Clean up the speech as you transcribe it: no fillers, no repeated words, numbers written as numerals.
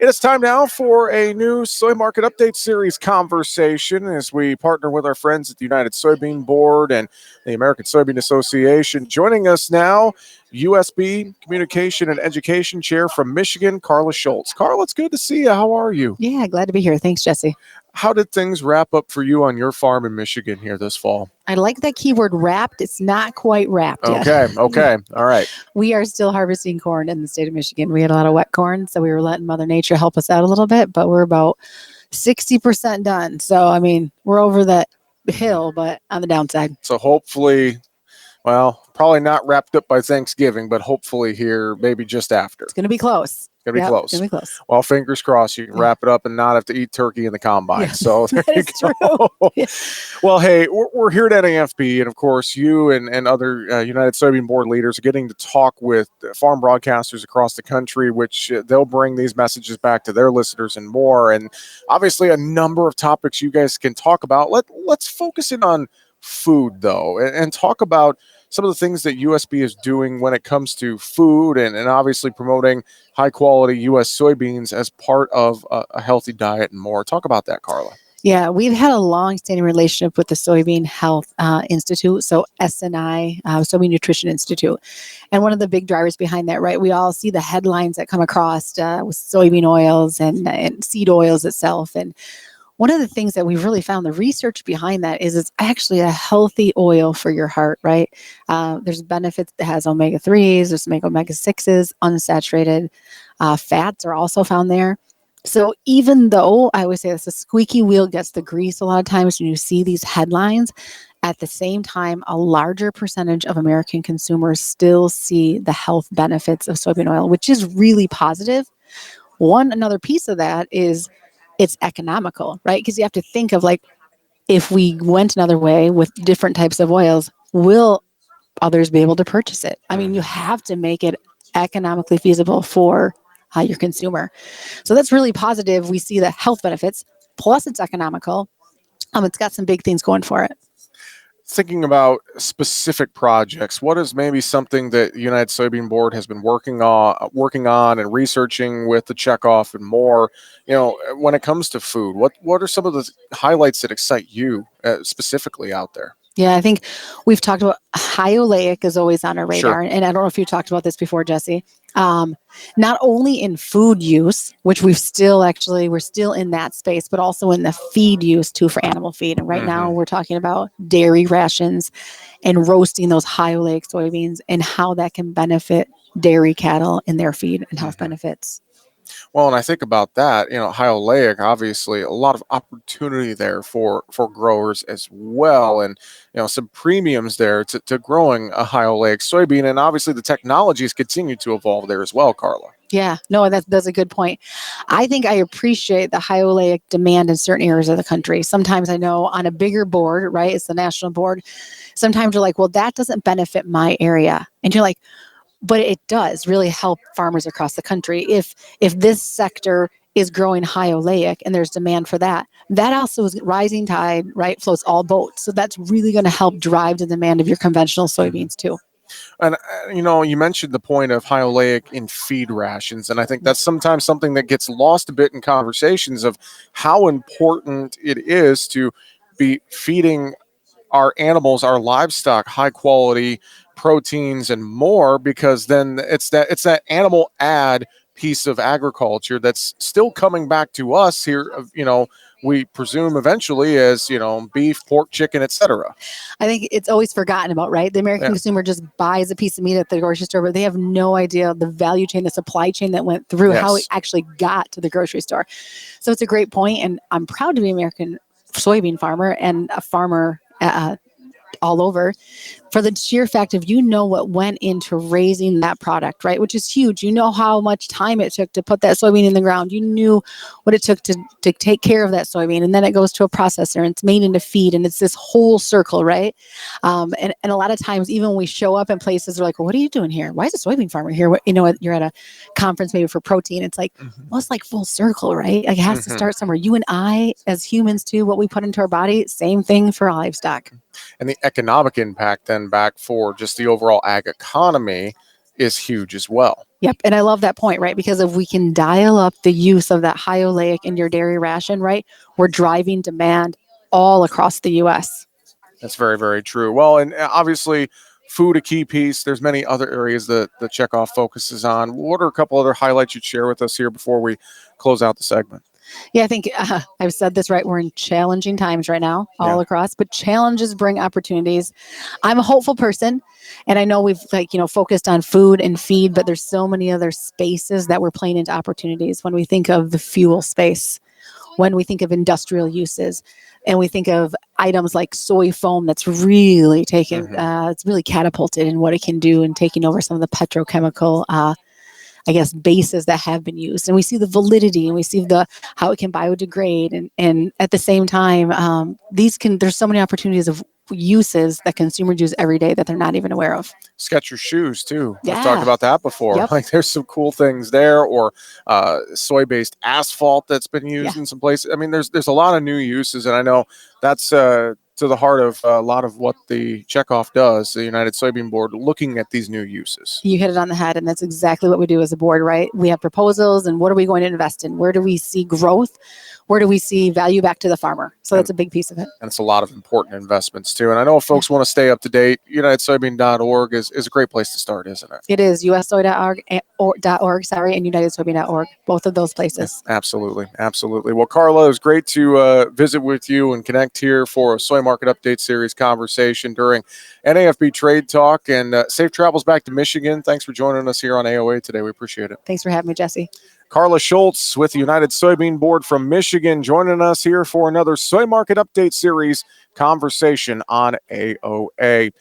It is time now for a new Soy Market Update Series conversation as we partner with our friends at the United Soybean Board and the American Soybean Association. Joining us now, USB Communication and Education Chair from Michigan, Carla Schultz. Carla, it's good to see you. How are you? Yeah, glad to be here. Thanks, Jesse. How did things wrap up for you on your farm in Michigan here this fall? I like that keyword wrapped. It's not quite wrapped yet. Okay. All right. We are still harvesting corn in the state of Michigan. We had a lot of wet corn, so we were letting Mother Nature help us out a little bit, but we're about 60% done. So, I mean, we're over that hill, but on the downside. So hopefully, well, probably not wrapped up by Thanksgiving, but hopefully here, maybe just after. It's going to be close. It's going to be close. Well, fingers crossed you can wrap it up and not have to eat turkey in the combine. Yeah, so there you go. Yeah. Well, hey, we're here at NAFB, and of course, you and other United Soybean Board leaders are getting to talk with farm broadcasters across the country, which they'll bring these messages back to their listeners and more. And obviously, a number of topics you guys can talk about. Let's focus in on food, though, and talk about some of the things that USB is doing when it comes to food and obviously promoting high quality U.S. soybeans as part of a healthy diet and more. Talk about that, Carla. Yeah, we've had a long-standing relationship with the Soybean Health Institute, so SNI, Soybean Nutrition Institute. And one of the big drivers behind that, right, we all see the headlines that come across with soybean oils and seed oils itself. And one of the things that we've really found, the research behind that is it's actually a healthy oil for your heart, right? There's benefits that has omega-3s, there's omega-6s, unsaturated fats are also found there. So even though I always say this, a squeaky wheel gets the grease a lot of times when you see these headlines, at the same time, a larger percentage of American consumers still see the health benefits of soybean oil, which is really positive. Another piece of that is it's economical, right? Because you have to think of like, if we went another way with different types of oils, will others be able to purchase it? I mean, you have to make it economically feasible for your consumer. So that's really positive. We see the health benefits, plus it's economical. It's got some big things going for it. Thinking about specific projects, what is maybe something that the United Soybean Board has been working on and researching with the checkoff and more, when it comes to food? What are some of the highlights that excite you specifically out there? Yeah, I think we've talked about high oleic is always on our radar. Sure. And I don't know if you talked about this before, Jesse. Not only in food use, which we're still in that space, but also in the feed use too for animal feed. And right now we're talking about dairy rations and roasting those high oleic soybeans and how that can benefit dairy cattle in their feed and health benefits. Well, and I think about that, high oleic, obviously a lot of opportunity there for growers as well. And, some premiums there to growing a high oleic soybean. And obviously the technologies continue to evolve there as well, Carla. Yeah, no, that's a good point. I think I appreciate the high oleic demand in certain areas of the country. Sometimes I know on a bigger board, right, it's the national board. Sometimes you're like, well, that doesn't benefit my area. And you're like, but it does really help farmers across the country. If this sector is growing high oleic and there's demand for that, that also is rising tide, right, floats all boats. So that's really going to help drive the demand of your conventional soybeans too. And, you mentioned the point of high oleic in feed rations. And I think that's sometimes something that gets lost a bit in conversations of how important it is to be feeding our animals, our livestock, high quality proteins and more, because then it's that animal add piece of agriculture that's still coming back to us here, we presume eventually as, beef, pork, chicken, etc. I think it's always forgotten about, right? The American consumer just buys a piece of meat at the grocery store, but they have no idea the value chain, the supply chain that went through, how it actually got to the grocery store. So it's a great point, and I'm proud to be an American soybean farmer and a farmer all over, for the sheer fact of what went into raising that product, right? Which is huge. You know how much time it took to put that soybean in the ground. You knew what it took to take care of that soybean. And then it goes to a processor and it's made into feed. And it's this whole circle, right? And a lot of times, even when we show up in places, they're like, well, what are you doing here? Why is a soybean farmer here? You're at a conference maybe for protein. It's like, well, it's like full circle, right? Like it has to start somewhere. You and I, as humans too, what we put into our body, same thing for livestock. And the economic impact then back for just the overall ag economy is huge as well. Yep. And I love that point, right? Because if we can dial up the use of that high oleic in your dairy ration, right, we're driving demand all across the U.S. That's very, very true. Well, and obviously, food a key piece. There's many other areas that the checkoff focuses on. What are a couple other highlights you'd share with us here before we close out the segment? Yeah, I think I've said this right. We're in challenging times right now, all across, but challenges bring opportunities. I'm a hopeful person, and I know we've focused on food and feed, but there's so many other spaces that we're playing into opportunities. When we think of the fuel space, when we think of industrial uses, and we think of items like soy foam that's really taken, it's really catapulted in what it can do and taking over some of the petrochemical bases that have been used, and we see the validity and we see how it can biodegrade, and at the same time, there's so many opportunities of uses that consumers use every day that they're not even aware of. Skechers shoes too. Yeah. I've talked about that before. Yep. Like there's some cool things there, or soy-based asphalt that's been used in some places. I mean, there's a lot of new uses, and I know that's to the heart of a lot of what the checkoff does, the United Soybean Board, looking at these new uses. You hit it on the head, and that's exactly what we do as a board, right? We have proposals, and what are we going to invest in? Where do we see growth? Where do we see value back to the farmer? So that's a big piece of it. And it's a lot of important investments too. And I know if folks want to stay up to date, UnitedSoybean.org is a great place to start, isn't it? It is ussoy.org, and UnitedSoybean.org, both of those places. Yeah, absolutely. Absolutely. Well, Carla, it was great to visit with you and connect here for a Soy Market Update Series conversation during NAFB Trade Talk, and safe travels back to Michigan. Thanks for joining us here on AOA today. We appreciate it. Thanks for having me, Jesse. Carla Schultz with the United Soybean Board from Michigan joining us here for another Soy Market Update Series conversation on AOA.